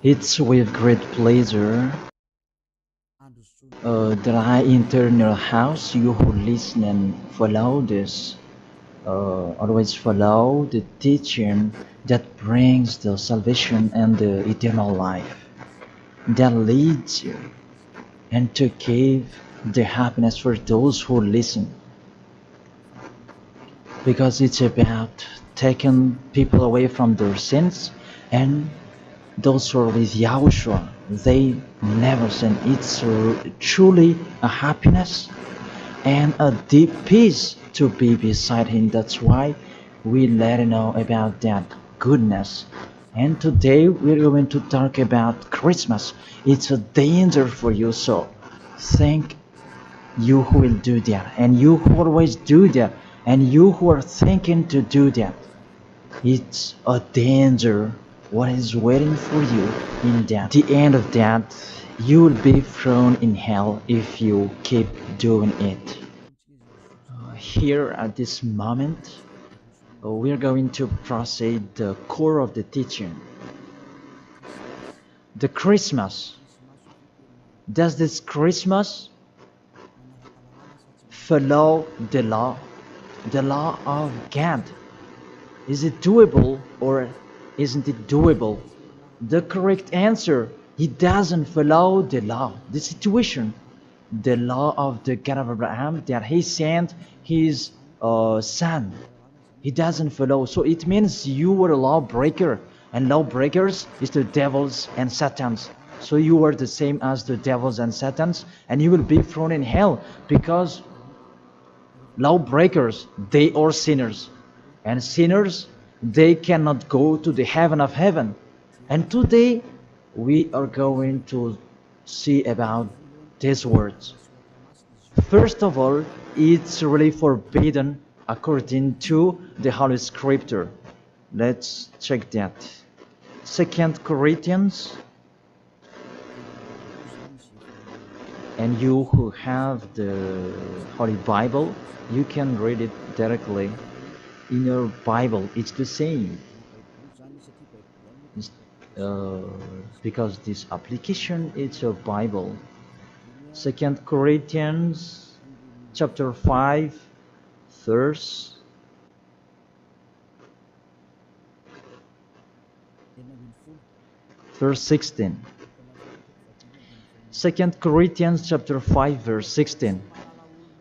It's with great pleasure that I enter your house. You who listen and follow this, always follow the teaching that brings the salvation and the eternal life, that leads you and to give the happiness for those who listen. Because it's about taking people away from their sins, and those who are with Yahushua, they never sin. It's truly a happiness and a deep peace to be beside Him. That's why we let you know about that goodness. And today we're going to talk about Christmas. It's a danger for you, so thank you who will do that, and you who always do that, and you who are thinking to do that. It's a danger what is waiting for you in that. The end of that, you will be thrown in hell if you keep doing it. Here at this moment, we're going to proceed the core of the teaching. The Christmas. Does this Christmas follow the law of God? Is it doable or isn't it doable? The correct answer, he doesn't follow the law, the situation, the law of the God of Abraham that he sent his son. He doesn't follow. So it means you were a lawbreaker, and lawbreakers is the devils and satans. So you are the same as the devils and satans, and you will be thrown in hell because lawbreakers, they are sinners, and sinners, they cannot go to the heaven of heaven. And today we are going to see about these words. First of all, it's really forbidden according to the Holy Scripture. Let's check that. 2 Corinthians, and you who have the Holy Bible, you can read it directly in your Bible. It's the same. Because this application is a Bible. 2 Corinthians chapter 5 verse 16. 2 Corinthians chapter 5 verse 16.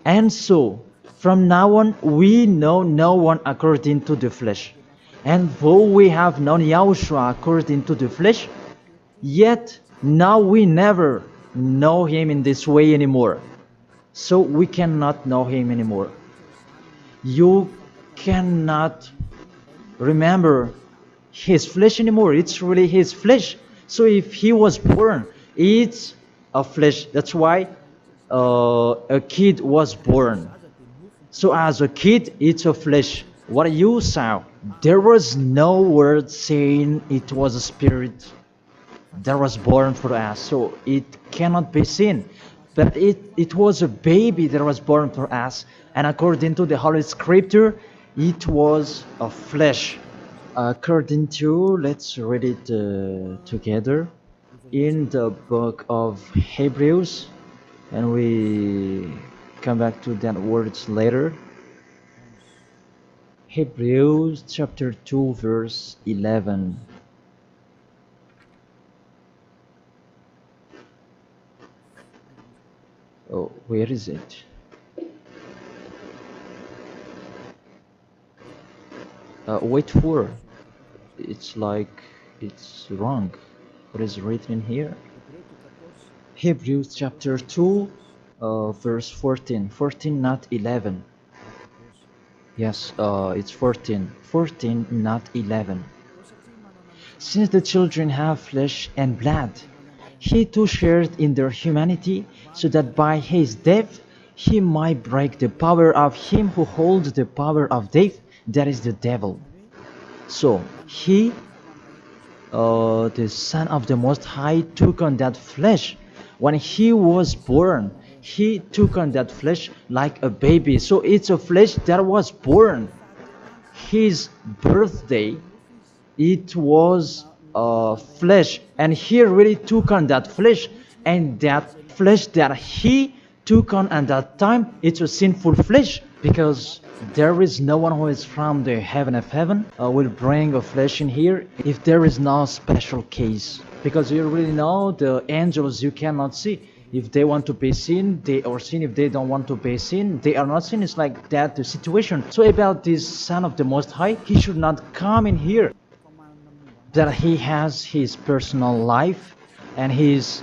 And so from now on we know no one according to the flesh. And though we have known Yahushua according to the flesh, yet now we never know him in this way anymore. So we cannot know him anymore. You cannot remember his flesh anymore. It's really his flesh. So if he was born, it's a flesh. That's why a kid was born. So as a kid, it's a flesh. What you saw, there was no word saying it was a spirit that was born for us. So it cannot be seen. But it was a baby that was born for us. And according to the Holy Scripture, it was a flesh. According to, let's read it together in the book of Hebrews, and we come back to that words later. Hebrews chapter 2 verse 11. Oh, where is it? Wait for. It's like it's wrong. What is written here? Hebrews chapter 2 verse 14. 14, not 11. Yes, it's 14. 14, not 11. Since the children have flesh and blood, he too shared in their humanity, so that by his death he might break the power of him who holds the power of death, that is the devil. So he, the Son of the Most High, took on that flesh. When he was born, he took on that flesh like a baby. So it's a flesh that was born. His birthday, it was flesh, and he really took on that flesh, and that flesh that he took on at that time, it's a sinful flesh, because there is no one who is from the heaven of heaven will bring a flesh in here if there is no special case, because you really know the angels you cannot see. If they want to be seen, they are seen. If they don't want to be seen, they are not seen. It's like that the situation. So about this Son of the Most High, he should not come in here, that he has his personal life and his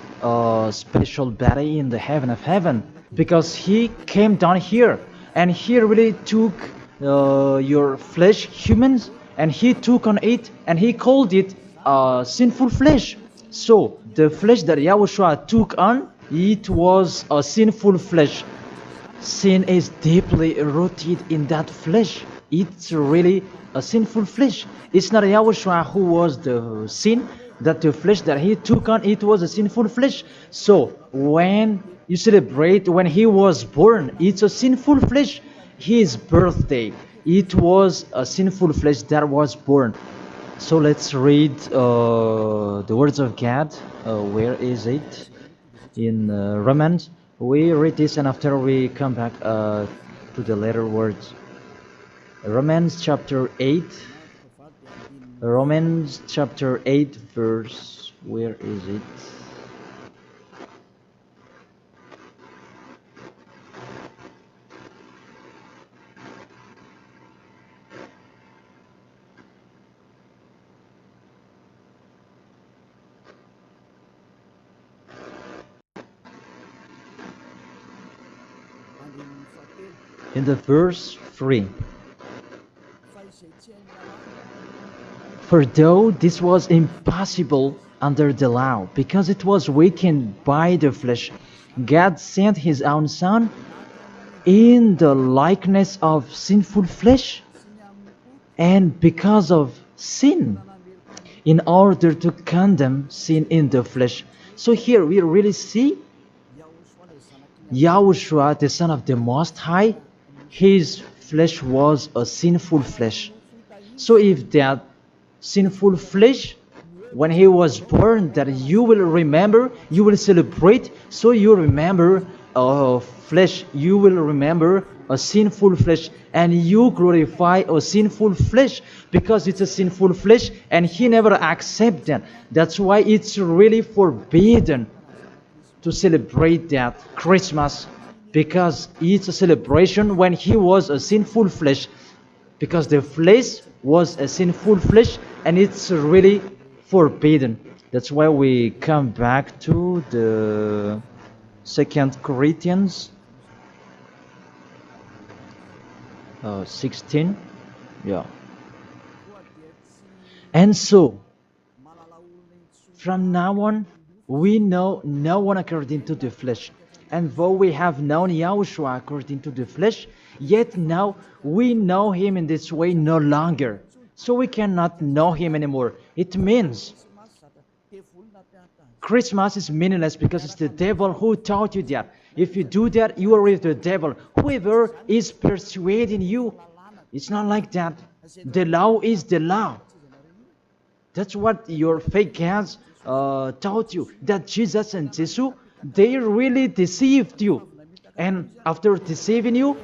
special body in the heaven of heaven, because he came down here and he really took your flesh, humans, and he took on it and he called it sinful flesh. So the flesh that Yahushua took on, it was a sinful flesh. Sin is deeply rooted in that flesh. It's really a sinful flesh. It's not Yahushua who was the sin, that the flesh that he took on, it was a sinful flesh. So when you celebrate when he was born, it's a sinful flesh. His birthday, it was a sinful flesh that was born. So let's read the words of God. Where is it? In Romans. We read this and after we come back to the later words. Romans chapter 8. Romans chapter 8 verse, where is it? In the verse 3. For though this was impossible under the law, because it was weakened by the flesh, God sent his own Son in the likeness of sinful flesh, and because of sin, in order to condemn sin in the flesh. So here we really see Yahushua, the Son of the Most High, his flesh was a sinful flesh. So if that sinful flesh, when he was born, that you will remember, you will celebrate, so you remember flesh, you will remember a sinful flesh, and you glorify a sinful flesh, because it's a sinful flesh, and he never accepts that. That's why it's really forbidden to celebrate that Christmas, because it's a celebration when he was a sinful flesh, because the flesh was a sinful flesh, and it's really forbidden. That's why we come back to the 2 Corinthians 16. Yeah. And so from now on we know no one according to the flesh. And though we have known Yahushua according to the flesh, yet now we know him in this way no longer. So we cannot know him anymore. It means Christmas is meaningless because it's the devil who taught you that. If you do that, you are with the devil. Whoever is persuading you, it's not like that. The law is the law. That's what your fake gods taught you. That Jesus and Jesus, they really deceived you. And after deceiving you,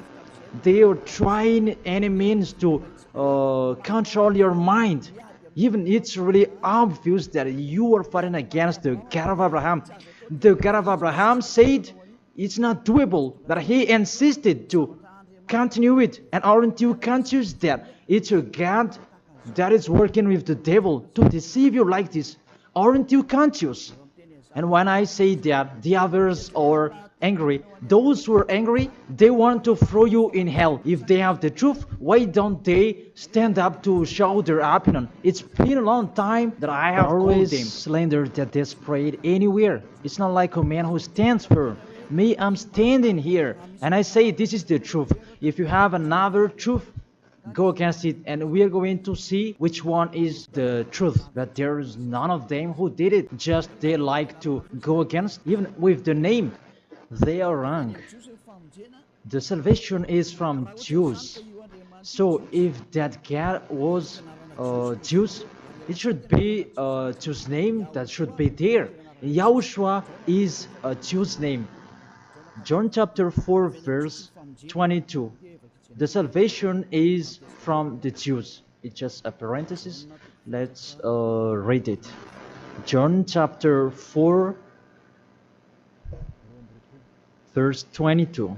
they are trying any means to control your mind. Even it's really obvious that you are fighting against the God of Abraham. The God of Abraham said it's not doable, that he insisted to continue it. And aren't you conscious that it's a God that is working with the devil to deceive you like this? Aren't you conscious? And when I say that the others are angry, those who are angry, they want to throw you in hell. If they have the truth, why don't they stand up to show their opinion? It's been a long time that I have always called them slander that they spread anywhere. It's not like a man who stands firm. Me, I'm standing here and I say this is the truth. If you have another truth, go against it, and we are going to see which one is the truth. But there is none of them who did it. Just they like to go against, even with the name. They are wrong. The salvation is from Jews. So if that God was Jews, It should be a Jew's name that should be there. Yahushua is a Jew's name. John chapter 4 verse 22. The salvation is from the Jews. It's just a parenthesis. Let's read it. John chapter 4 verse 22.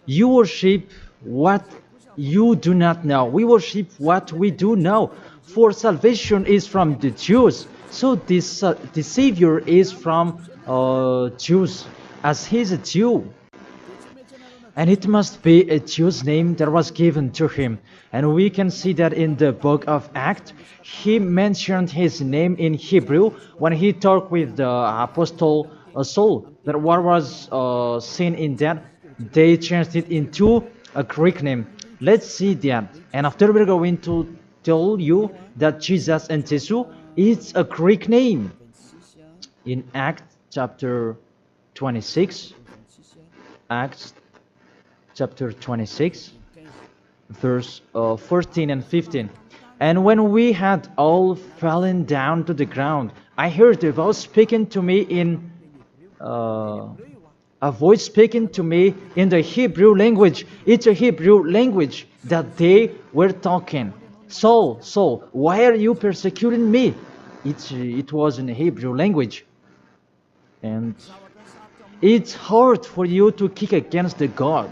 You worship what you do not know. We worship what we do know. For salvation is from the Jews. So this the Savior is from Jews, as he's a Jew. And it must be a Jew's name that was given to him. And we can see that in the book of Acts. He mentioned his name in Hebrew when he talked with the apostle Saul. That what was seen in that, they changed it into a Greek name. Let's see that. And after we're going to tell you that Jesus and Jesus is a Greek name. In Acts chapter 26, Acts chapter 26, verse 14 and 15. And when we had all fallen down to the ground, I heard a voice speaking to me in the Hebrew language. It's a Hebrew language that they were talking. Saul, Saul, why are you persecuting me? It was in the Hebrew language. And it's hard for you to kick against the God.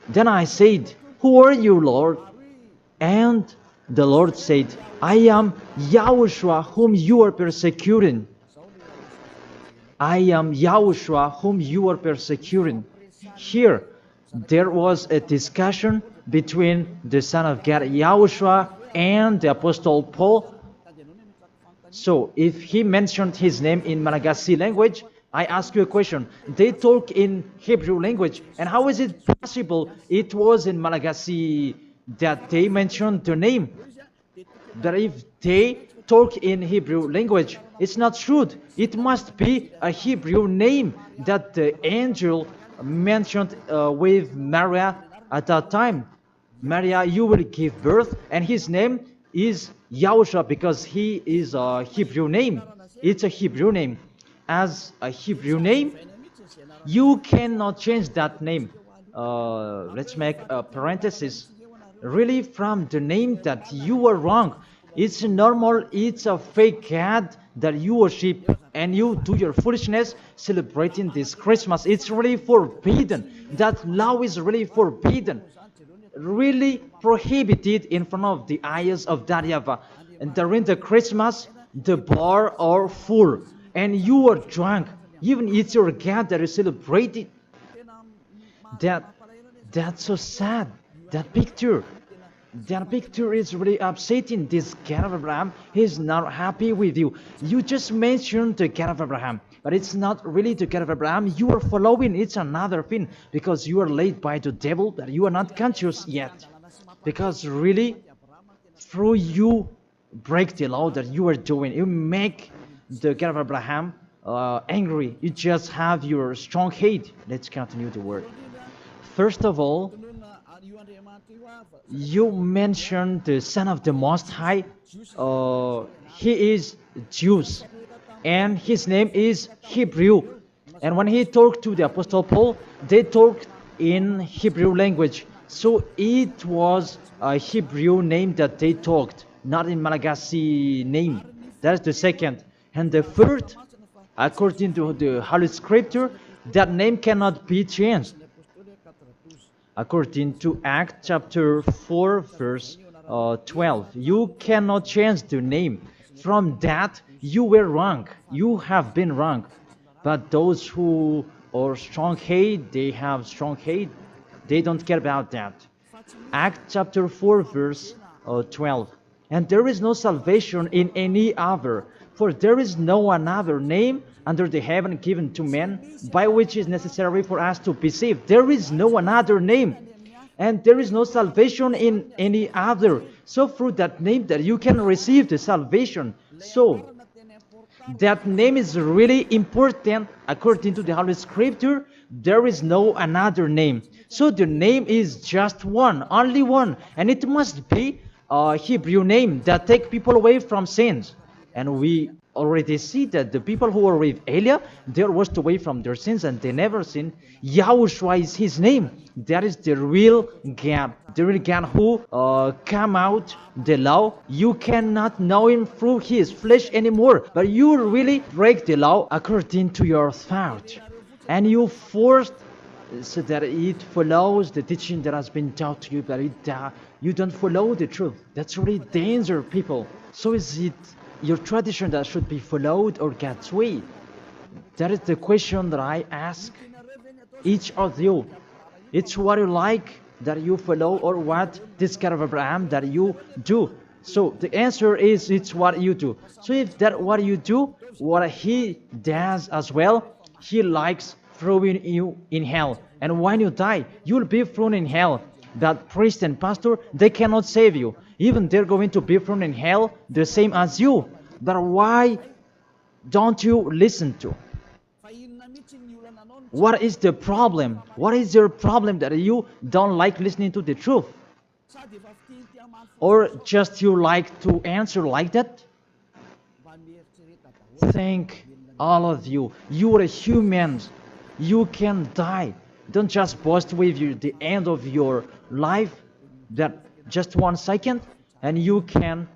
Then I said, who are you, Lord? And the Lord said, I am Yahushua whom you are persecuting. I am Yahushua whom you are persecuting. Here, there was a discussion between the Son of God, Yahushua, and the Apostle Paul. So, if he mentioned his name in Malagasy language, I ask you a question. They talk in Hebrew language, and how is it possible it was in Malagasy that they mentioned the name? That if they talk in Hebrew language, it's not true. It must be a Hebrew name that the angel mentioned with Maria at that time. Maria, you will give birth, and his name is Yahushua because he is a Hebrew name. It's a Hebrew name. As a Hebrew name, you cannot change that name. Let's make a parenthesis. Really, from the name that you are wrong. It's normal, it's a fake God that you worship and you do your foolishness celebrating this Christmas. It's really forbidden. That law is really forbidden. Really prohibited in front of the eyes of that YAHVAH. And during the Christmas, the bar are full. And you are drunk. Even it's your God that is celebrated. That's so sad. That picture is really upsetting. This God of Abraham, he's not happy with you. You just mentioned the God of Abraham, but it's not really the God of Abraham you are following. It's another thing, because you are led by the devil that you are not conscious yet. Because really, through you break the law that you are doing, you make the God of Abraham angry. You just have your strong hate. Let's continue the word. First of all, you mentioned the Son of the Most High. He is Jews, and his name is Hebrew. And when he talked to the Apostle Paul, they talked in Hebrew language. So it was a Hebrew name that they talked, not in Malagasy name. That is the second. And the third, according to the Holy Scripture, that name cannot be changed. According to Acts chapter 4 verse 12, you cannot change the name. From that, you were wrong. You have been wrong. But those who are strong hate, they have strong hate. They don't care about that. Acts chapter 4 verse 12. And there is no salvation in any other, for there is no another name under the heaven given to men by which is necessary for us to be saved. There is no another name, and there is no salvation in any other. So through that name that you can receive the salvation. So that name is really important according to the Holy Scripture. There is no another name. So the name is just one, only one, and it must be Hebrew name that take people away from sins. And we already see that the people who were with Elia, they were washed away from their sins and they never sinned. Yahushua is his name. That is the real God. The real God who come out the law. You cannot know him through his flesh anymore. But you really break the law according to your thought. And you forced so that it follows the teaching that has been taught to you, but you don't follow the truth. That's really danger, people. So is it your tradition that should be followed or God's way? That is the question that I ask each of you. It's what you like that you follow or what this God of Abraham that you do. So the answer is it's what you do. So if that what you do, what he does as well, he likes throwing you in hell. And when you die, you'll be thrown in hell. That priest and pastor, they cannot save you. Even they're going to be thrown in hell the same as you. But why don't you listen to? What is the problem? What is your problem that you don't like listening to the truth? Or just you like to answer like that? Thank all of you. You are humans. You can die. Don't just boast with you the end of your life, that just 1 second, and you can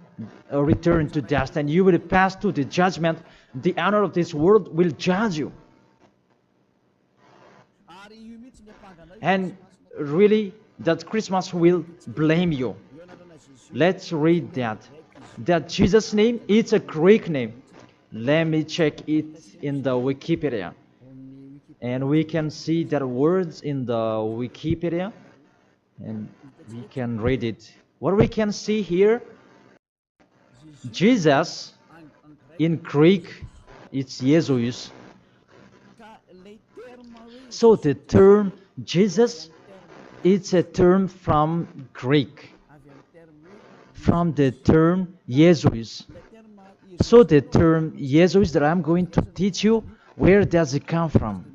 return to dust, and you will pass to the judgment. The honor of this world will judge you. And really, that Christmas will blame you. Let's read that. That Jesus' name, it's a Greek name. Let me check it in the Wikipedia. And we can see that words in the Wikipedia, and we can read it. What we can see here, Jesus, in Greek, it's Jesus. So the term Jesus, it's a term from Greek, from the term Jesus. So the term Jesus that I'm going to teach you, where does it come from?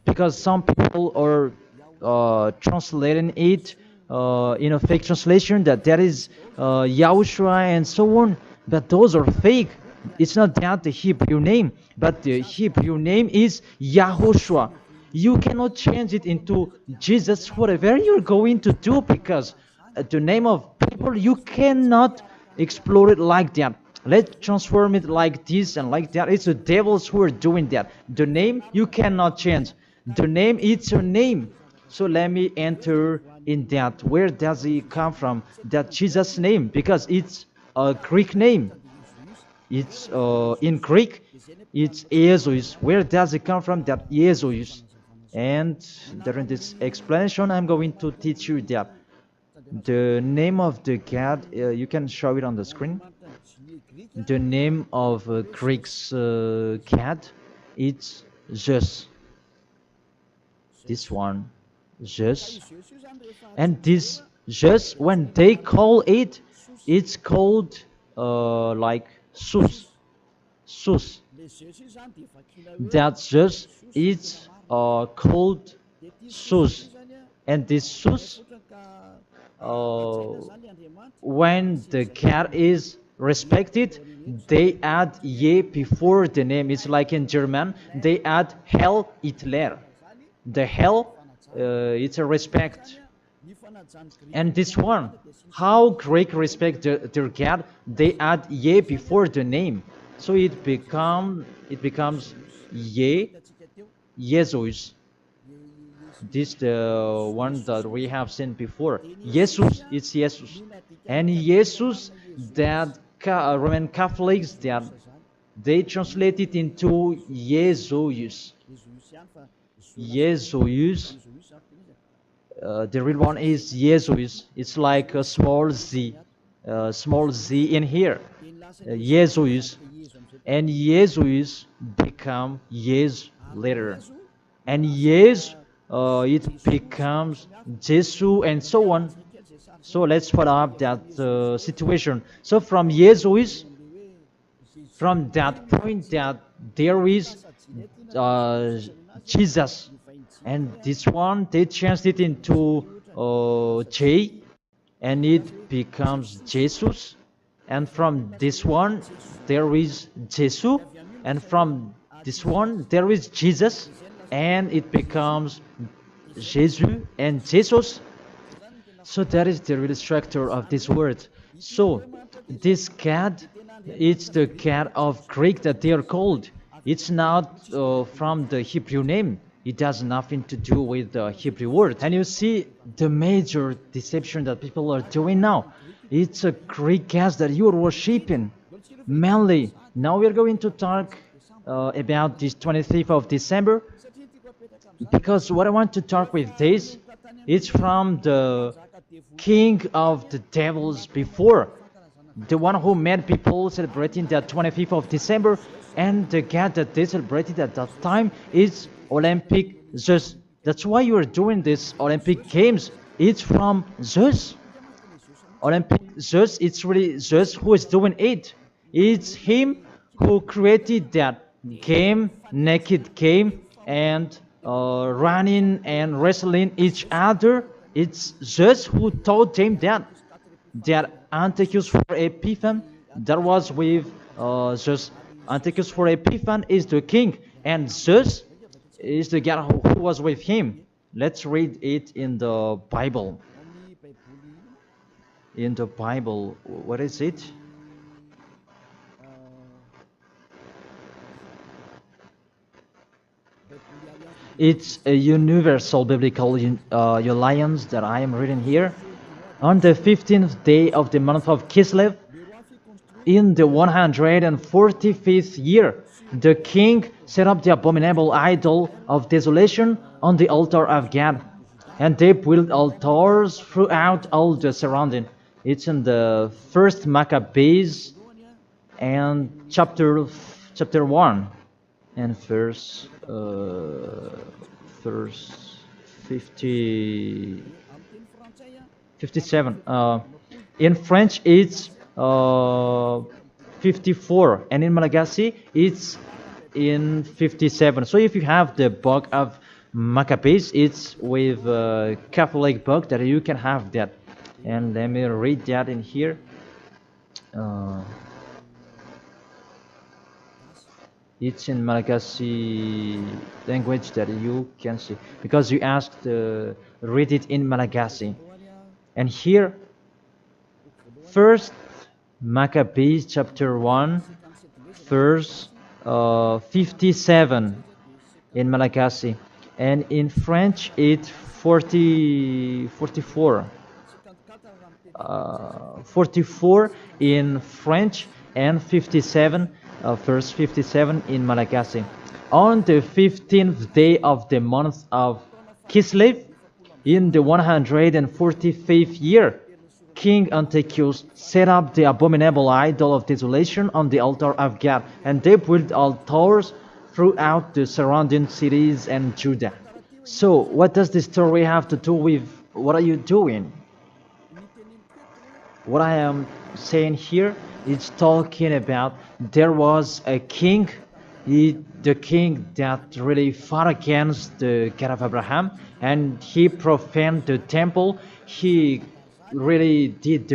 Because some people are translating it in a fake translation that is Yahushua and so on, but those are fake. It's not that the Hebrew name, but the Hebrew name is YAHOSHUA. You cannot change it into Jesus, whatever you're going to do, because the name of people, you cannot explore it like that. Let's transform it like this and like that. It's the devils who are doing that. The name, you cannot change. The name, it's your name. So let me enter in that. Where does it come from? That Jesus' name, because it's a Greek name. It's in Greek, it's Jesus. Where does it come from? That Jesus. And during this explanation, I'm going to teach you that the name of the God, you can show it on the screen. The name of Greek's God, it's Zeus. This one, Zeus. And this Zeus, when they call it, it's called like Sus. Sus. That Zeus, it's called Sus. And this Sus, when the God is respected, they add ye before the name. It's like in German, they add Hell Hitler. The hell, it's a respect. And this one, how Greek respect their God, they add ye before the name. So it becomes ye, Jesus. This the one that we have seen before. Jesus, it's Jesus. And Jesus, that Roman Catholics, that they translate it into Jesus. Jesus. The real one is Jesus. It's like a small z in here. Jesus. And Jesus become Yes later. And Yes, it becomes Jesu and so on. So let's follow up that situation. So from Jesus, from that point that there is Jesus, and this one they changed it into J, and it becomes Jesus. And from this one, there is Jesus. And from this one, there is Jesus. And it becomes Jesus and Jesus. So that is the real structure of this word. So this cat, it's the cat of Greek that they are called. It's not from the Hebrew name. It has nothing to do with the Hebrew word. And you see the major deception that people are doing now. It's a Greek cat that you are worshipping. Mainly, now we are going to talk about this 25th of December. Because what I want to talk with this, it's from the king of the devils before, the one who made people celebrating the 25th of December, and the god that they celebrated at that time is Olympic Zeus. That's why you are doing this Olympic Games. It's from Zeus. Olympic Zeus, it's really Zeus who is doing it. It's him who created that game, naked game, and running and wrestling each other. It's Zeus who taught them that Antiochus for Epiphan, that was with Zeus. Antiochus for Epiphan is the king, and Zeus is the god who was with him. Let's read it in the Bible. In the Bible, what is it? It's a universal biblical alliance that I am reading here. On the 15th day of the month of Kislev, in the 145th year, the king set up the abominable idol of desolation on the altar of God, and they built altars throughout all the surrounding. It's in the first Maccabees and chapter 1 and verse 57. In French, it's 54, and in Malagasy, it's in 57. So if you have the book of Maccabees, it's with a Catholic book that you can have that. And let me read that in here. It's in Malagasy language that you can see, because you asked read it in Malagasy. And here, first Maccabees chapter 1, verse 57 in Malagasy, and in French it's 44 in French, and 57 verse 57 in Malagasy. On the 15th day of the month of Kislev, in the 145th year, King Antiochus set up the abominable idol of desolation on the altar of God, and they built altars throughout the surrounding cities and Judah. So, what does this story have to do with what are you doing? What I am saying here is talking about there was a king, the king that really fought against the God of Abraham, and he profaned the temple. He really did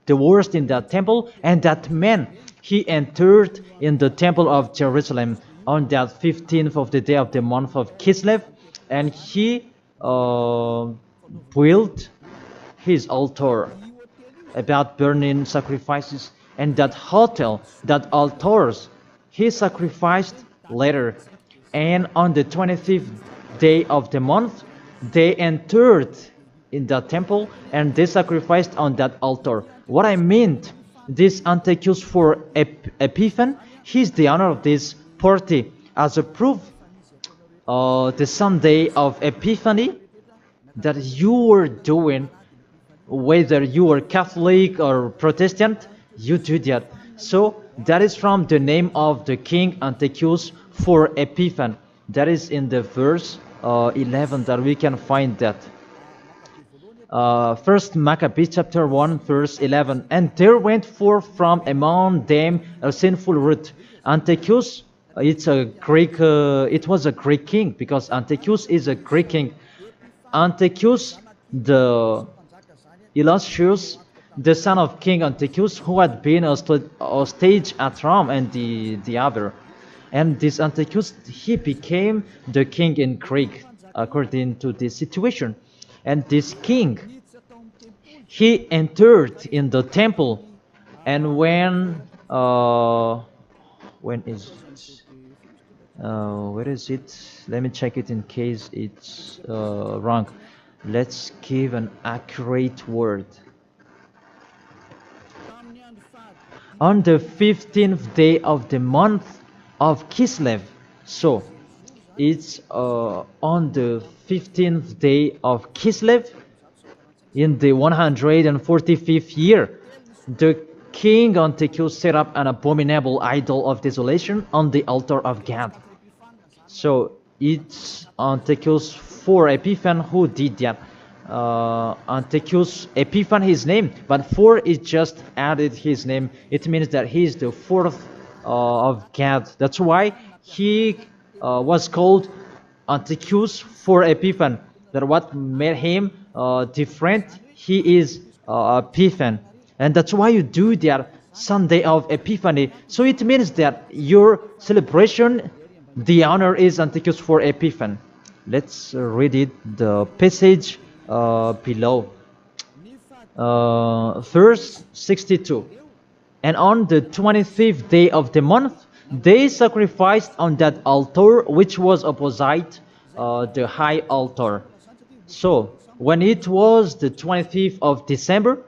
the worst in that temple, and that man, he entered in the temple of Jerusalem on that 15th of the day of the month of Kislev, and he built his altar about burning sacrifices, and that hotel, that altars, he sacrificed later. And on the 25th day of the month, they entered in the temple and they sacrificed on that altar. What I meant, this Antiochus for Epiphan, he's the owner of this party. As a proof, the Sunday of Epiphany that you were doing, whether you are Catholic or Protestant, you do that. So that is from the name of the king Antiochus for Epiphan. That is in the verse 11 that we can find that. First Maccabees chapter 1 verse 11. And there went forth from among them a sinful root. Antiochus, it was a Greek king, because Antiochus is a Greek king. Antiochus, Illustrious, the son of King Antiochus, who had been a stage at Rome and the other. And this Antiochus, he became the king in Greek, according to this situation. And this king, he entered in the temple, and when is it? Where is it? Let me check it in case it's wrong. Let's give an accurate word. On the 15th day of the month of Kislev. So it's on the 15th day of Kislev in the 145th year. The king Antiochus set up an abominable idol of desolation on the altar of God. So it's Antiochus for Epiphan who did that. Antiochus Epiphan his name, but for it just added his name. It means that he is the fourth of God. That's why he was called Antiochus for Epiphan. That what made him different. He is Epiphan, and that's why you do that Sunday of Epiphany. So it means that your celebration, the honor is Antiochus for Epiphan. Let's read it, the passage below. Verse 62. And on the 25th day of the month, they sacrificed on that altar which was opposite the high altar. So when it was the 25th of December,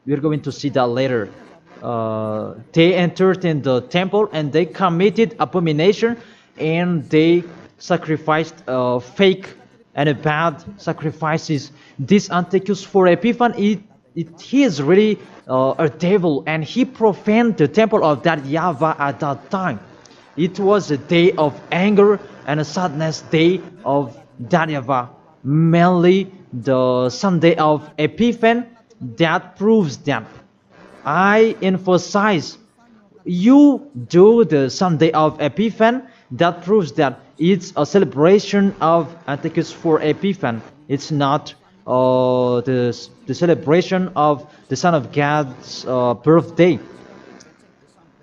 we're going to see that later. They entered in the temple and they committed abomination, and they sacrificed fake and bad sacrifices. This Antiochus for Epiphan, he is really a devil, and he profaned the temple of that YAHVAH at that time. It was a day of anger and a sadness day of that YAHVAH. Mainly the Sunday of Epiphan, that proves that. I emphasize, you do the Sunday of Epiphan, that proves that it's a celebration of Antiochus for Epiphan. It's not the celebration of the Son of God's birthday,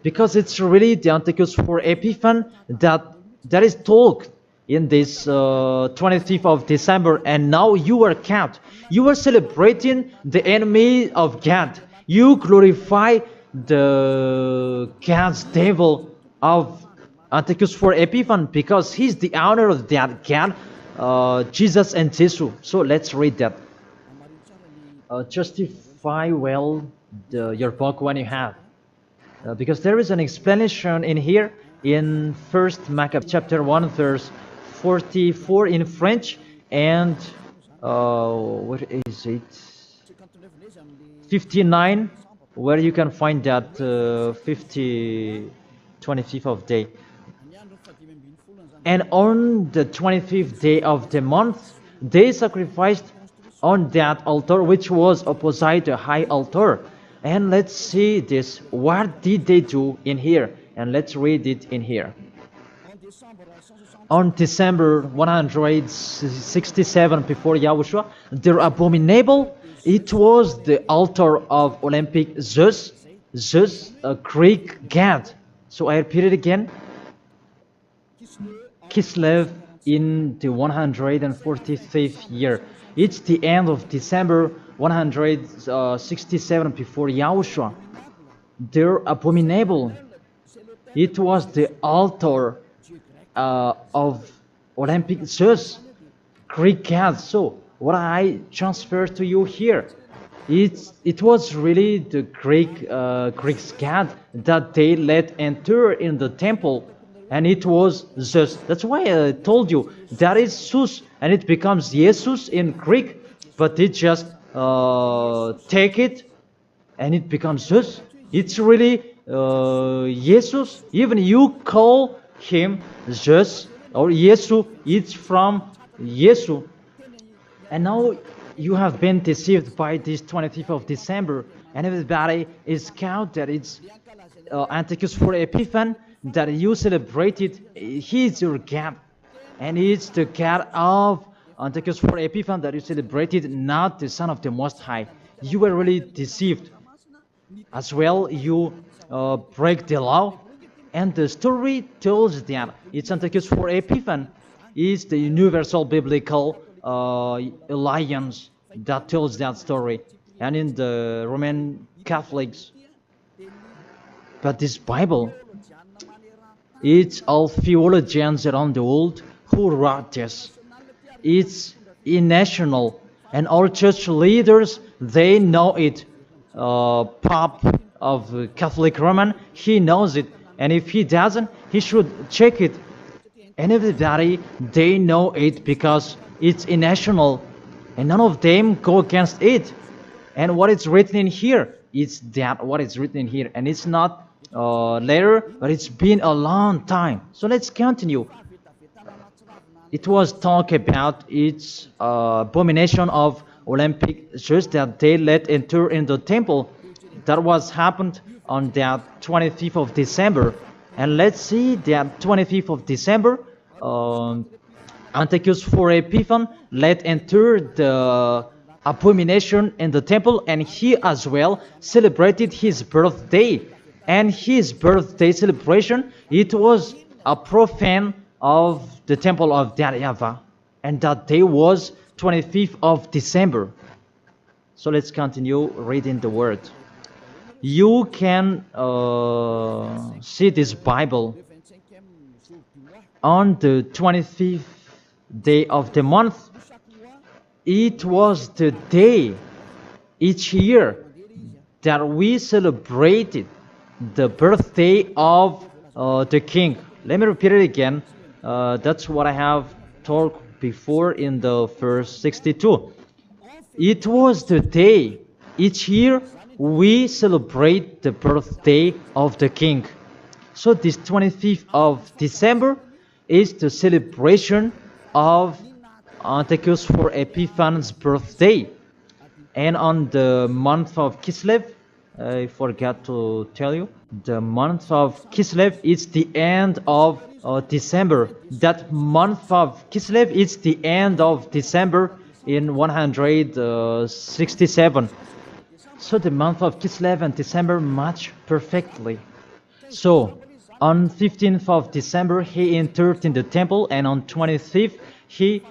because it's really the Antiochus for Epiphan that is told in this 25th of December, and now you are kept. You are celebrating the enemy of God. You glorify the God's devil of Antiochus for Epiphan, because he's the honor of that God, Jesus and Jesus. So let's read that. Justify well your book when you have, because there is an explanation in here in 1st Maccabees chapter 1 verse 44 in French, and what is it? 59, where you can find that 25th of day. And on the 25th day of the month, they sacrificed on that altar which was opposite the high altar. And let's see this. What did they do in here? And let's read it in here. On December 167 before Yahushua, their abominable, it was the altar of Olympic Zeus, a Greek god. So I repeat it again. Kislev in the 145th year. It's the end of December 167 before Yahushua. Their abominable, it was the altar of Olympic Zeus, Greek god. So what I transfer to you here, it was really the Greek god that they let enter in the temple, and it was Zeus. That's why I told you that is Zeus, and it becomes Jesus in Greek, but it just take it and it becomes Zeus. It's really Jesus. Even you call him Zeus or Yesu, it's from Yesu. And now you have been deceived by this 25th of December, and everybody is count that it's Antiochus for Epiphan, that you celebrated. He is your God, and it's the God of Antiochus for Epiphan that you celebrated not the Son of the Most High. You were really deceived. As well, you break the law. And the story tells that it's Antiochus for Epiphan is the universal biblical alliance that tells that story. And in the Roman Catholics, but this Bible, it's all theologians around the world who wrote this. It's national, and all church leaders, they know it. Pope of Catholic Roman, he knows it, and if he doesn't, he should check it. And everybody, they know it because it's national, and none of them go against it. And what is written in here, it's that what is written in here, and it's not later, but it's been a long time. So let's continue. It was talk about its abomination of Olympic church that they let enter in the temple. That was happened on that 25th of December. And let's see that 25th of December, Antiochus for Epiphan let enter the abomination in the temple, and he as well celebrated his birthday. And his birthday celebration, it was a profane of the temple of YAHVAH, and that day was 25th of December. So let's continue reading the word. You can see this Bible on the 25th day of the month. It was the day each year that we celebrated the birthday of the king. Let me repeat it again. That's what I have told before in the verse 62. It was the day each year we celebrate the birthday of the king. So this 25th of December is the celebration of Antiochus for Epiphan's birthday. And on the month of Kislev, I forgot to tell you, the month of Kislev is the end of December. That month of Kislev is the end of December in 167. So the month of Kislev and December match perfectly. So on 15th of December he entered in the temple, and on 25th he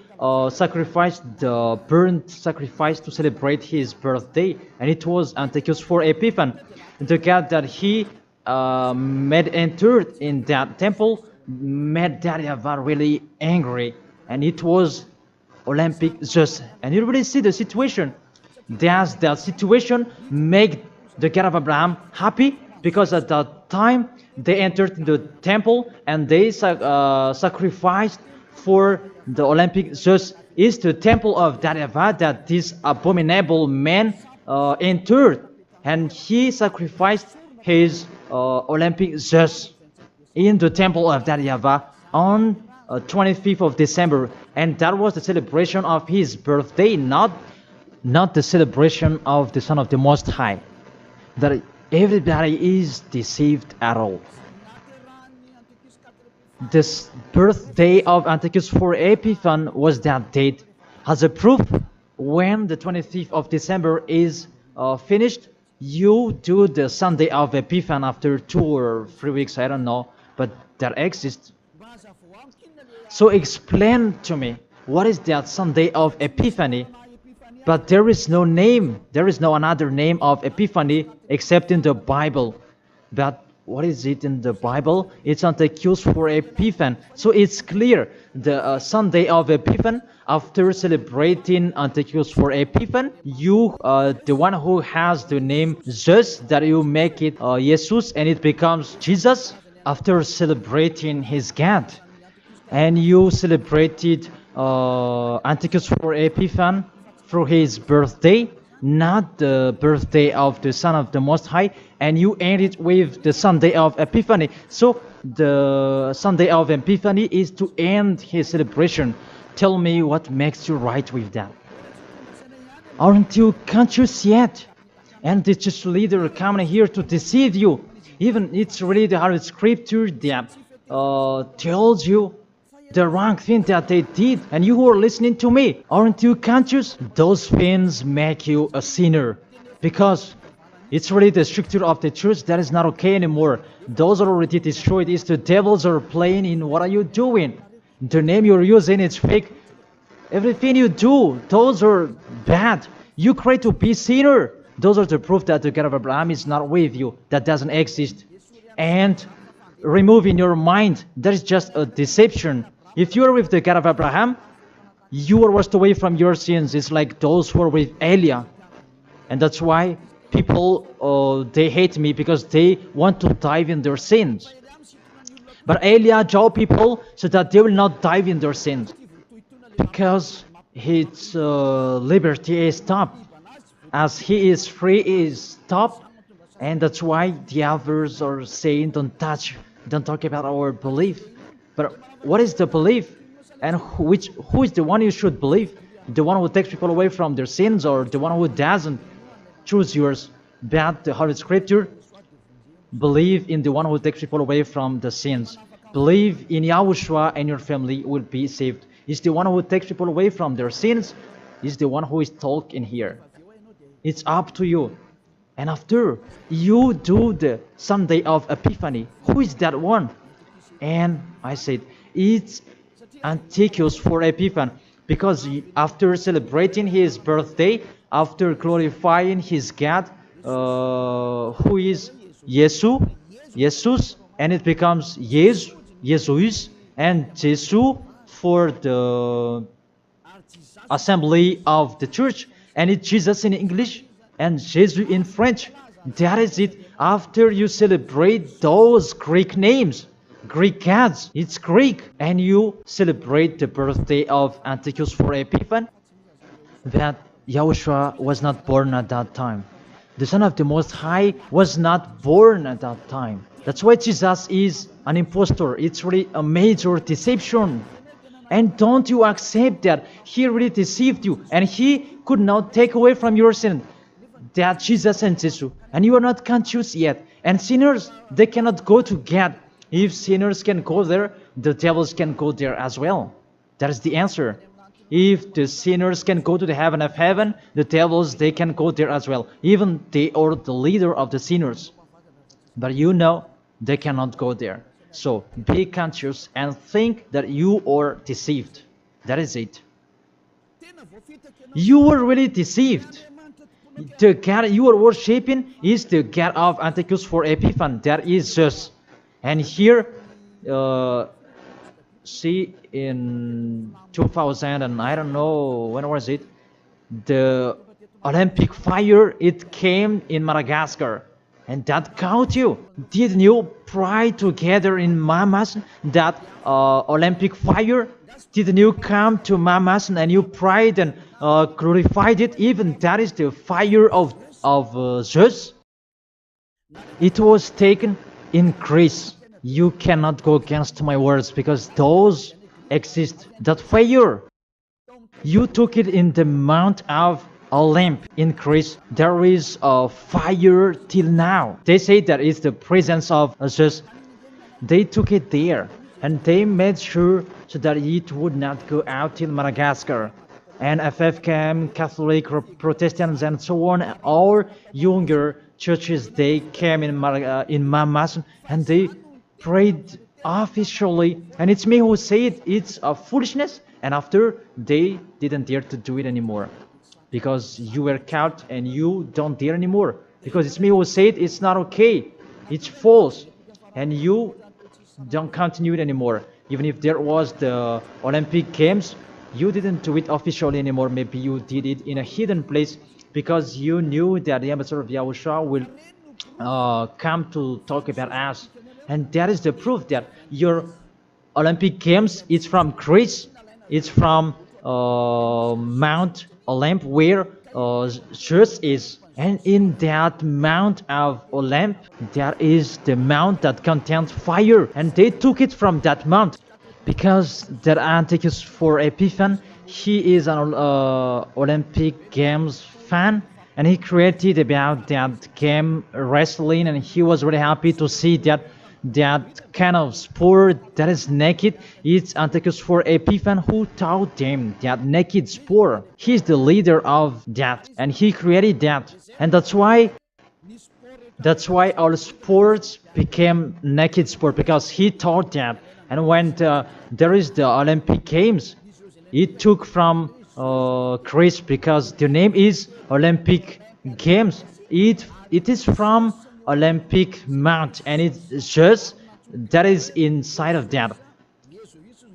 sacrificed the burnt sacrifice to celebrate his birthday, and it was Antiochus for Epiphan. The God that he made entered in that temple made YAHVAH really angry, and it was Olympic just. And you really see the situation. Does that situation make the God of Abraham happy? Because at that time they entered in the temple and they sacrificed for the Olympic just is the temple of YAHVAH that this abominable man entered, and he sacrificed his Olympic just in the temple of YAHVAH on 25th of December, and that was the celebration of his birthday, not the celebration of the Son of the Most High. That everybody is deceived at all. This birthday of Antiochus for Epiphan was that date. As a proof, when the 25th of December is finished, you do the Sunday of Epiphan after 2 or 3 weeks, I don't know, but that exists. So explain to me, what is that Sunday of Epiphany? But there is no name, there is no another name of Epiphany except in the Bible. But what is it in the Bible? It's Antiochus for Epiphan. So it's clear, the Sunday of Epiphan, after celebrating Antiochus for Epiphan, you, the one who has the name Jesus, that you make it Jesus, and it becomes Jesus, after celebrating his God. And you celebrated Antiochus for Epiphan through his birthday, not the birthday of the Son of the Most High, and you end it with the Sunday of Epiphany. So the Sunday of Epiphany is to end his celebration. Tell me what makes you right with that. Aren't you conscious yet? And the church leader coming here to deceive you. Even it's really the Holy Scripture that tells you the wrong thing that they did. And you who are listening to me, aren't you conscious? Those things make you a sinner, because it's really the structure of the church that is not okay anymore. Those are already destroyed. It's the devils are playing in. What are you doing? The name you're using is fake. Everything you do, those are bad. You cry to be sinner. Those are the proof that the God of Abraham is not with you. That doesn't exist. And remove in your mind, that is just a deception. If you are with the God of Abraham, you are washed away from your sins. It's like those who are with Eliah. And that's why people, they hate me, because they want to dive in their sins. But Eliah drove people so that they will not dive in their sins, because his liberty is stopped. As he is free, he is stopped. And that's why the others are saying, don't talk about our belief. But what is the belief? And who is the one you should believe? The one who takes people away from their sins, or the one who doesn't? Choose yours. But the Holy Scripture, believe in the one who takes people away from the sins. Believe in Yahushua, and your family will be saved. It's the one who takes people away from their sins. Is the one who is talking here. It's up to you. And after you do the Sunday of Epiphany, who is that one? And I said, it's Antiochus for Epiphany, because after celebrating his birthday, after glorifying his God, who is Jesus, and it becomes Jesus, and Jesus for the assembly of the church, and it's Jesus in English and Jesus in French. That is it. After you celebrate those Greek names, Greek gods, it's Greek, and you celebrate the birthday of Antiochus for Epiphany, that Yahushua was not born at that time. The Son of the Most High was not born at that time. That's why Jesus is an impostor. It's really a major deception. And don't you accept that he really deceived you, and he could not take away from your sin. That Jesus and Jesus, and you are not conscious yet. And sinners, they cannot go to God. If sinners can go there, the devils can go there as well. That is the answer. If the sinners can go to the heaven of heaven, the devils, they can go there as well. Even they are the leader of the sinners. But you know, they cannot go there. So be conscious and think that you are deceived. That is it. You were really deceived. The God you are worshipping is the God of Antiochus for Epiphany. That is Zeus. And here, see, in 2000, and I don't know, when was it? The Olympic fire, it came in Madagascar. And that caught you. Didn't you pray together in Mamas that Olympic fire? Didn't you come to Mamas and you prayed and glorified it? Even that is the fire of Zeus. It was taken in Greece. You cannot go against my words, because those exist. That fire, you took it in the Mount of Olymp in Greece. There is a fire till now. They say that it's the presence of Zeus. They took it there, and they made sure so that it would not go out till Madagascar. And FFCAM, Catholic, Protestants, and so on, all younger churches, they came in Mamas, and they prayed officially. And it's me who say it's a foolishness, and after they didn't dare to do it anymore. Because you were caught and you don't dare anymore. Because it's me who said it's not okay. It's false. And you don't continue it anymore. Even if there was the Olympic Games, you didn't do it officially anymore. Maybe you did it in a hidden place, because you knew that the ambassador of Yahushua will come to talk about us. And that is the proof that your Olympic Games, it's from Greece. It's from Mount Olymp, where Zeus is. And in that Mount of Olymp, there is the mount that contains fire. And they took it from that mount, because that Antiochus for Epiphany, he is an Olympic Games fan. And he created about that game wrestling, and he was really happy to see that that kind of sport that is naked. It's Antiochus for Epiphan who taught them that naked sport. He's the leader of that, and he created that, and that's why all sports became naked sport, because he taught that. And when there is the Olympic Games, it took from Greece, because the name is Olympic Games. It is from Olympic Mount, and it's just that is inside of that,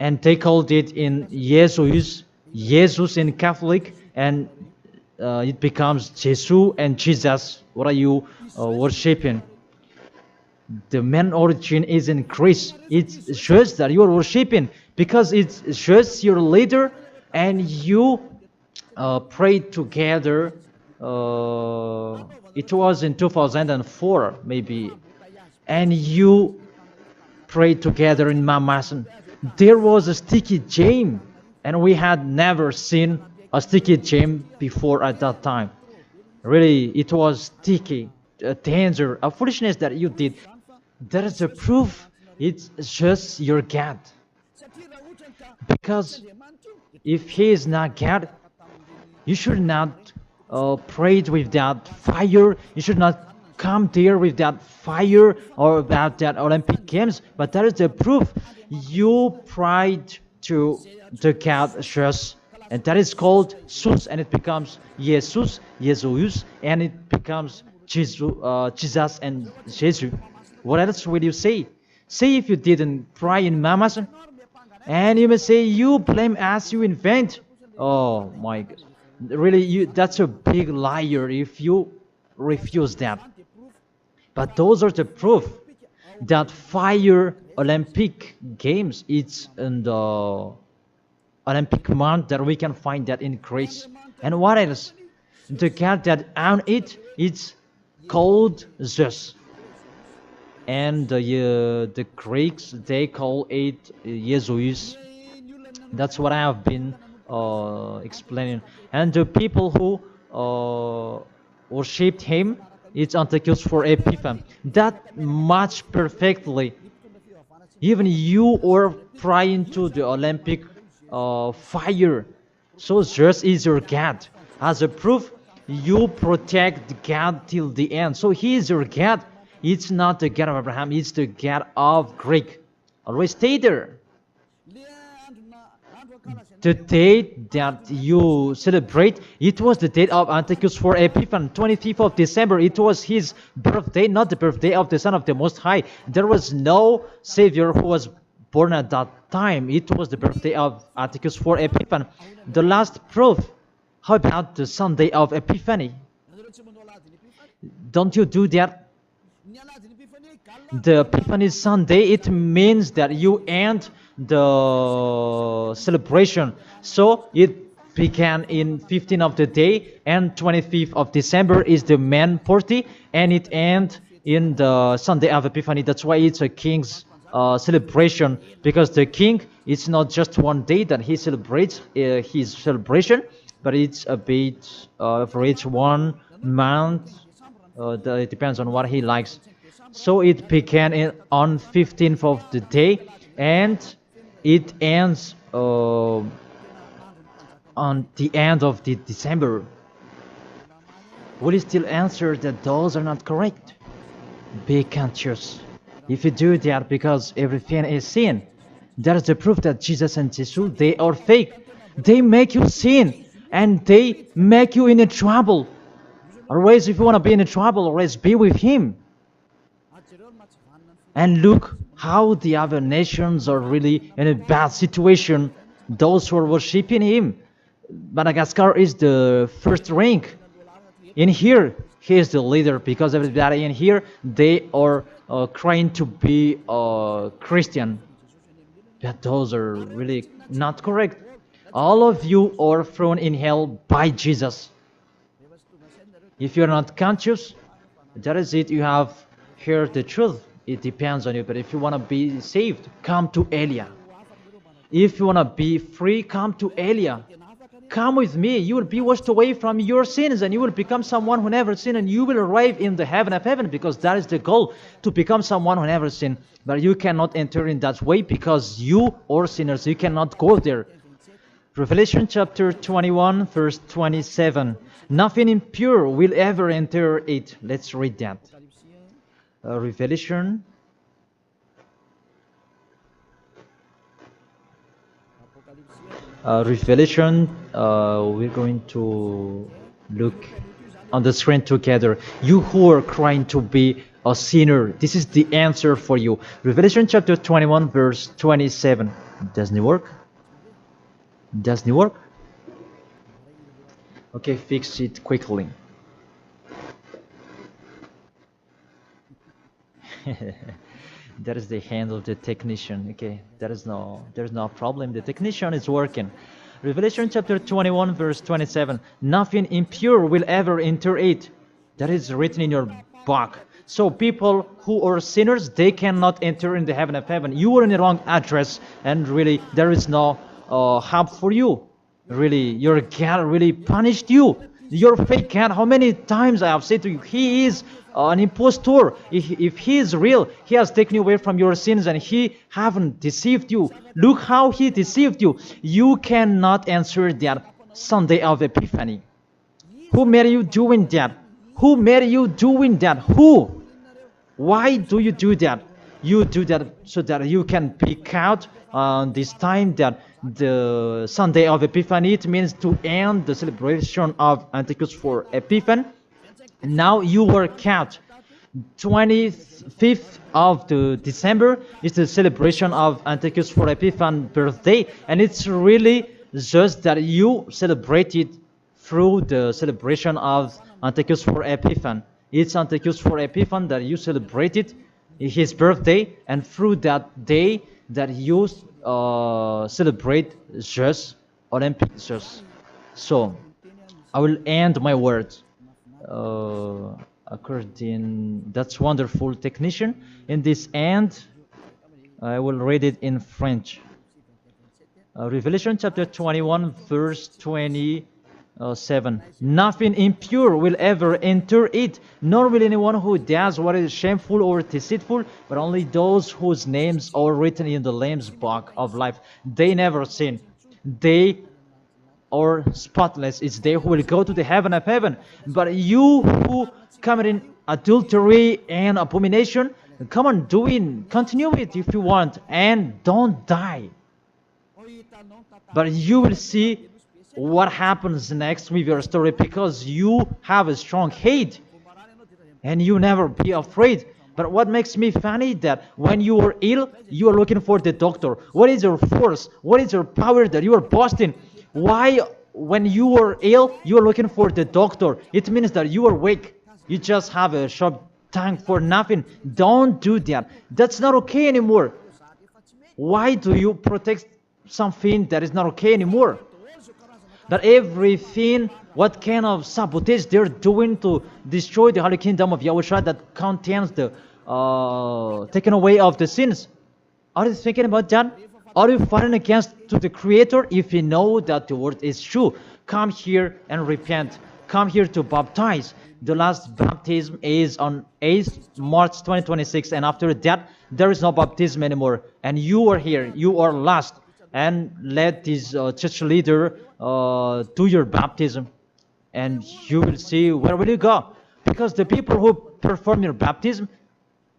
and they called it in Jesus in Catholic, and it becomes Jesus and Jesus. What are you worshiping? The main origin is in Greece. It's just that you are worshiping because it's just your leader, and you pray together. It was in 2004 maybe, and you pray together in Mamasan. There was a sticky jam, and we had never seen a sticky jam before at that time. Really, it was sticky, a danger, a foolishness that you did. That is a proof it's just your God. Because if He is not God, you should not pray with that fire. You should not come there with that fire or about that Olympic Games. But that is the proof you prayed to the God just, and that is called Jesus, and it becomes Jesus, and it becomes Jesus and Jesus. What else will you say? Say if you didn't pray in Mamasan, and you may say you blame us, you invent. Oh my God. Really, that's a big liar if you refuse that. But those are the proof that fire Olympic Games, it's in the Olympic month, that we can find that in Greece. And what else? The God that owned it, it's called Zeus. And the Greeks, they call it Jesus. That's what I have been explaining. And the people who worshipped him, it's Antiochus for Epiphan. That match perfectly. Even you are praying to the Olympic fire. So Zeus is your God. As a proof, you protect God till the end. So He is your God. It's not the God of Abraham, it's the God of Greek. Always stay there. The date that you celebrate, it was the date of Antiochus for Epiphan, 25th of December. It was his birthday, not the birthday of the Son of the Most High. There was no Savior who was born at that time. It was the birthday of Antiochus for Epiphan. The last proof, how about the Sunday of Epiphany? Don't you do that? The Epiphany Sunday, it means that you end the celebration. So it began in 15th of the day, and 25th of December is the main party, and it ends in the Sunday of Epiphany. That's why it's a king's celebration, because the king, it's not just one day that he celebrates his celebration, but it's a bit for each 1 month. It depends on what he likes. So it began on 15th of the day, and it ends on the end of the December. Will you still answer that those are not correct? Be conscious. If you do that, because everything is sin, that is the proof that Jesus and Jesus, they are fake. They make you sin, and they make you in a trouble. Always, if you want to be in a trouble, always be with Him. And look how the other nations are really in a bad situation. Those who are worshipping Him. Madagascar is the first rank. In here, he is the leader, because everybody in here, they are trying to be Christian. But those are really not correct. All of you are thrown in hell by Jesus. If you're not conscious, that is it. You have heard the truth. It depends on you. But if you want to be saved, come to Elia. If you want to be free, come to Elia. Come with me. You will be washed away from your sins and you will become someone who never sinned, and you will arrive in the heaven of heaven, because that is the goal, to become someone who never sinned. But you cannot enter in that way because you are sinners. You cannot go there. Revelation chapter 21 verse 27. Nothing impure will ever enter it. Let's read that. Revelation we're going to look on the screen together. You who are crying to be a sinner, this is the answer for you. Revelation chapter 21 verse 27. Doesn't it work? Doesn't it work? Okay, fix it quickly. That is the hand of the technician. Okay, there's no problem. The technician is working. Revelation chapter 21 verse 27. Nothing impure will ever enter it. That is written in your book. So people who are sinners, they cannot enter in the heaven of heaven. You are in the wrong address, and really there is no help for you. Really, your God really punished you. Your fake God, how many times I have said to you, he is an impostor. If he is real, he has taken you away from your sins and he haven't deceived you. Look how he deceived you. You cannot answer that Sunday of Epiphany. Who made you doing that? Who made you doing that? Who? Why do you do that? You do that so that you can pick out this time that the Sunday of Epiphany, it means to end the celebration of Antichus for Epiphan. Now you work out. 25th of the December is the celebration of Antichus for Epiphan birthday, and it's really just that you celebrate it through the celebration of Antichus for Epiphan. It's Antichus for Epiphan that you celebrate it, his birthday, and through that day that you celebrate just Olympic just. So I will end my words according. That's wonderful, technician. In this end, I will read it in French. Revelation chapter 21 verse 27. Nothing impure will ever enter it, nor will anyone who does what is shameful or deceitful, but only those whose names are written in the Lamb's book of life. They never sin. They are spotless. It's they who will go to the heaven of heaven. But you who commit adultery and abomination, come on, continue it if you want, and don't die. But you will see what happens next with your story, because you have a strong hate and you never be afraid. But what makes me funny that when you are ill, you are looking for the doctor. What is your force? What is your power that you are boasting? Why, when you are ill, you are looking for the doctor? It means that you are weak. You just have a sharp tongue for nothing. Don't do that. That's not okay anymore. Why do you protect something that is not okay anymore? That everything, what kind of sabotage they're doing to destroy the Holy Kingdom of Yahushua that contains the taken away of the sins. Are you thinking about that? Are you fighting against to the Creator? If you know that the word is true, come here and repent. Come here to baptize. The last baptism is on 8th March 2026, and after that, there is no baptism anymore. And you are here. You are lost. And let this church leader do your baptism, and you will see where will you go. Because the people who perform your baptism,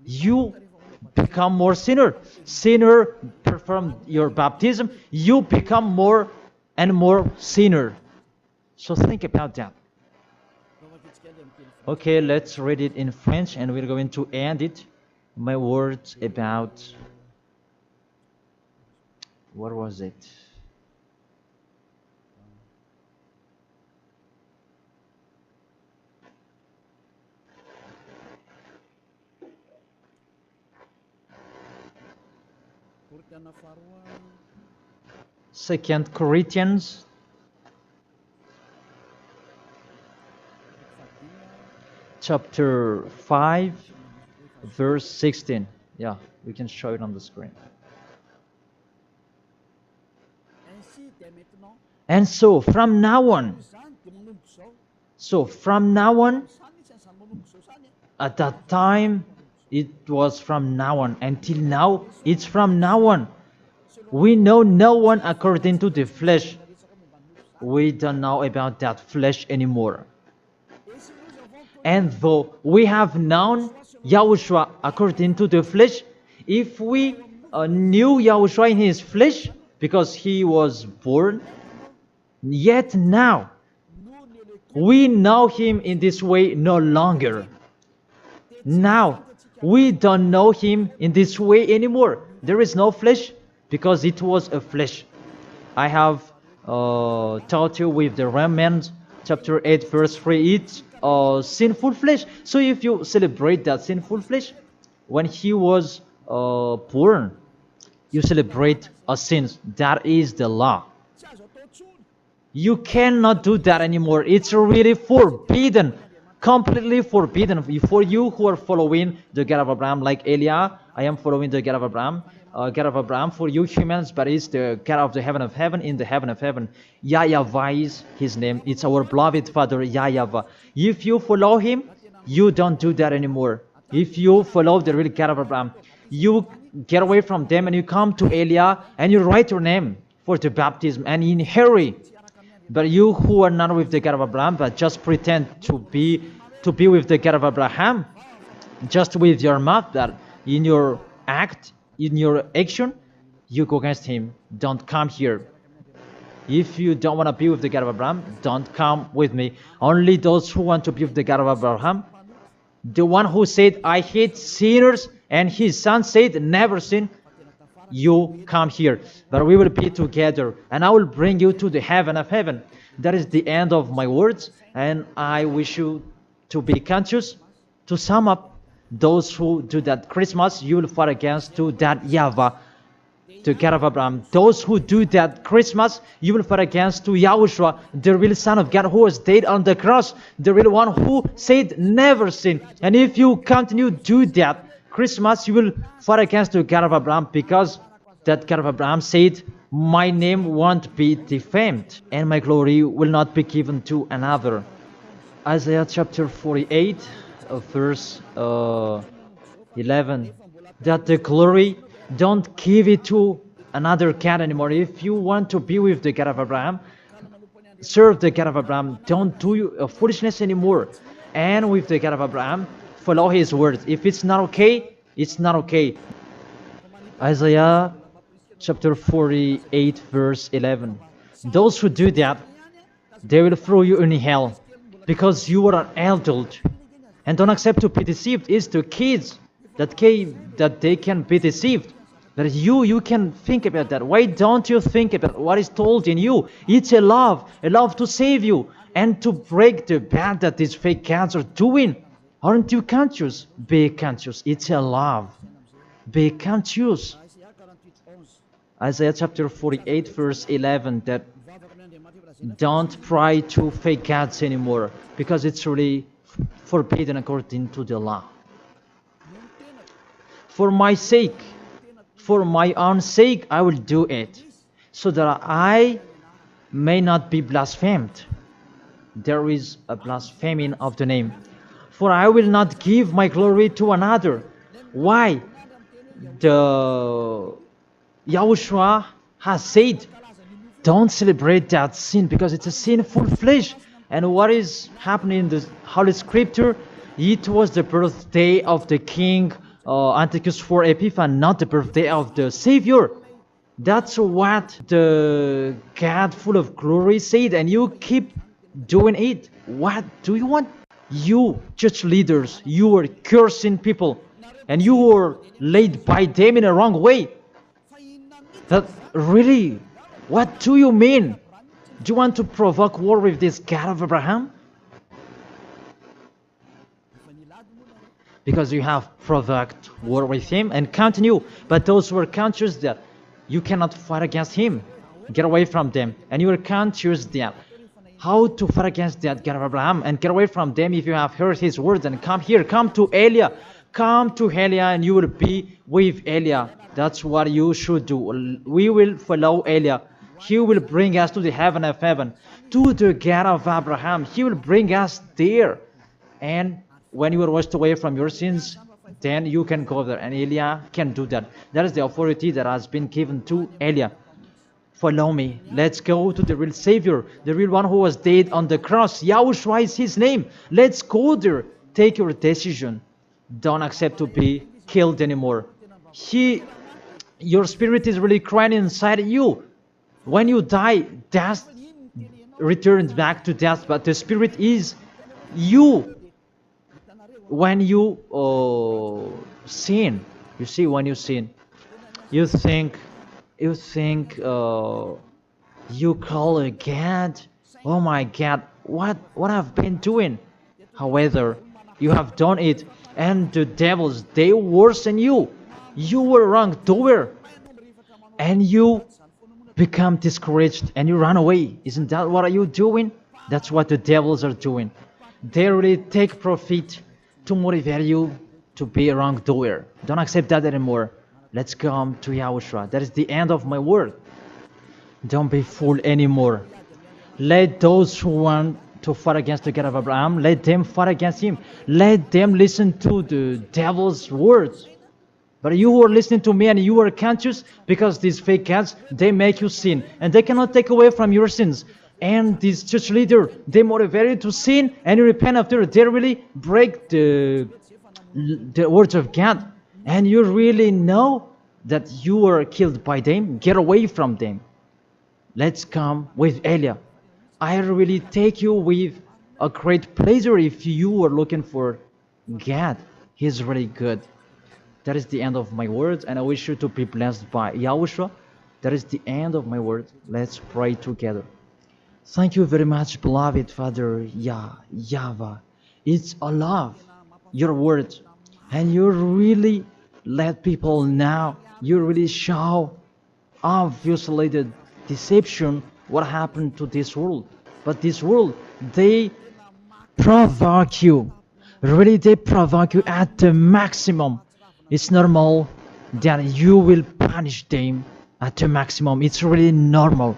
you become more sinner. Sinner perform your baptism, you become more and more sinner. So think about that. Okay, let's read it in French, and we're going to end it. My words about, what was it? Second Corinthians chapter 5 verse 16. Yeah, we can show it on the screen. And so from now on, at that time, it was from now on. Until now, it's from now on. We know no one according to the flesh. We don't know about that flesh anymore. And though we have known Yahushua according to the flesh, if we knew Yahushua in his flesh, because he was born, yet now we know him in this way no longer. Now we don't know him in this way anymore. There is no flesh because it was a flesh. I have taught you with the Romans chapter 8 verse 3, it's sinful flesh. So if you celebrate that sinful flesh, when he was born, you celebrate a sin. That is the law. You cannot do that anymore. It's really forbidden, completely forbidden. For you who are following the God of Abraham, like Elia, I am following the God of Abraham. God of Abraham, for you humans, but it's the God of the heaven of heaven, in the heaven of heaven. YAHVAH is his name. It's our beloved Father, YAHVAH. If you follow him, you don't do that anymore. If you follow the real God of Abraham, you get away from them and you come to Elia and you write your name for the baptism and in hurry. But you who are not with the God of Abraham, but just pretend to be with the God of Abraham, just with your mouth, that in your act, in your action, you go against him. Don't come here. If you don't want to be with the God of Abraham, don't come with me. Only those who want to be with the God of Abraham, the one who said, I hate sinners, and his son said, never sin, you come here. But we will be together, and I will bring you to the heaven of heaven. That is the end of my words, and I wish you to be conscious. To sum up, those who do that Christmas, you will fight against to that YAHVAH, to God of Abraham. Those who do that Christmas, you will fight against to YAHOSHUA, the real Son of God who was dead on the cross, the real one who said never sin. And if you continue to do that Christmas, you will fight against the God of Abraham, because that God of Abraham said, my name won't be defamed and my glory will not be given to another. Isaiah chapter 48 verse 11, that the glory, don't give it to another God anymore. If you want to be with the God of Abraham, serve the God of Abraham, don't do foolishness anymore. And with the God of Abraham, follow his words. If it's not okay, it's not okay. Isaiah chapter 48 verse 11, those who do that, they will throw you in hell, because you are an adult. And don't accept to be deceived. It's the kids that they can be deceived. That you can think about that. Why don't you think about what is told in you? It's a love to save you and to break the bad that these fake gods are doing. Aren't you conscious? Be conscious. It's a love. Be conscious. Isaiah chapter 48 verse 11, that don't pray to fake gods anymore, because it's really forbidden according to the law. For my sake, for my own sake, I will do it, so that I may not be blasphemed. There is a blaspheming of the name. For I will not give my glory to another. Why? The YAHOSHUA has said, don't celebrate that sin, because it's a sinful flesh. And what is happening in the Holy Scripture? It was the birthday of the King Antiochus IV Epiphanes, not the birthday of the Savior. That's what the God full of glory said, and you keep doing it. What do you want? You church leaders, you are cursing people, and you are led by them in a wrong way. That really, what do you mean? Do you want to provoke war with this God of Abraham? Because you have provoked war with him and continue. But those who are conscious that you cannot fight against him, get away from them. And you are conscious that how to fight against that God of Abraham and get away from them. If you have heard his words, and come here, come to Elia. Come to Elia and you will be with Elia. That's what you should do. We will follow Elia. He will bring us to the heaven of heaven, to the God of Abraham. He will bring us there. And when you are washed away from your sins, then you can go there. And Elijah can do that. That is the authority that has been given to Elijah. Follow me. Let's go to the real Savior, the real one who was dead on the cross. Yahushua is his name. Let's go there. Take your decision. Don't accept to be killed anymore. Your spirit is really crying inside you. When you die, death returns back to death, but the spirit is you. When you sin, you see, when you sin, you think you call a God, oh my God, what I've been doing. However, you have done it, and the devils, they worsen you. You were wrongdoer, and you become discouraged, and you run away. Isn't that what are you doing? That's what the devils are doing. They really take profit to motivate you to be a wrongdoer. Don't accept that anymore. Let's come to Yahushua. That is the end of my word. Don't be fooled anymore. Let those who want to fight against the God of Abraham, let them fight against him. Let them listen to the devil's words. But you who are listening to me and you are conscious, because these fake gods, they make you sin. And they cannot take away from your sins. And this church leader, they motivate you to sin and you repent after. They really break the words of God. And you really know that you are killed by them. Get away from them. Let's come with Elia. I really take you with a great pleasure if you are looking for God. He's really good. That is the end of my words, and I wish you to be blessed by Yahushua. That is the end of my words. Let's pray together. Thank you very much, beloved Father YAHVAH. It's a love, your words, and you really let people know. You really show obviously the deception what happened to this world. But this world, they provoke you. Really, they provoke you at the maximum. It's normal that you will punish them at the maximum. It's really normal.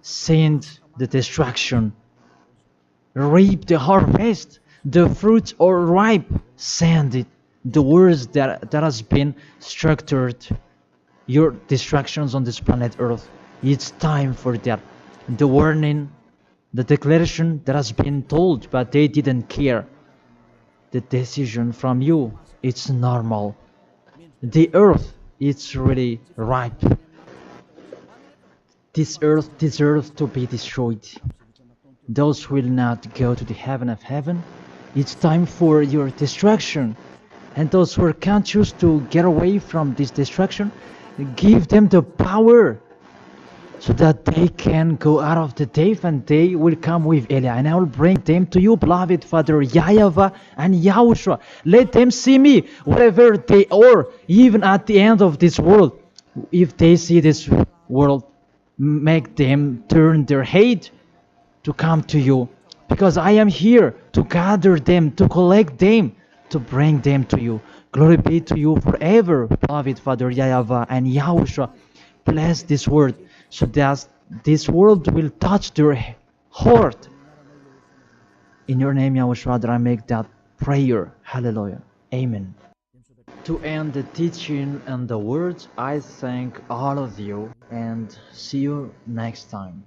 Send the destruction. Reap the harvest. The fruits are ripe. Send it. The words that has been structured. Your distractions on this planet Earth. It's time for that. The warning, the declaration that has been told, but they didn't care. The decision from you, it's normal. The earth, it's really ripe. This earth deserves to be destroyed. Those will not go to the heaven of heaven. It's time for your destruction. And those who are conscious to get away from this destruction, give them the power so that they can go out of the cave and they will come with Elia. And I will bring them to you, beloved Father YAHVAH and Yahushua. Let them see me wherever they are, even at the end of this world. If they see this world, make them turn their head to come to you. Because I am here to gather them, to collect them, to bring them to you. Glory be to you forever, beloved Father YAHVAH and Yahushua. Bless this word, so that this world will touch their heart. In your name, Yahushua, that I make that prayer. Hallelujah. Amen. To end the teaching and the words, I thank all of you and see you next time.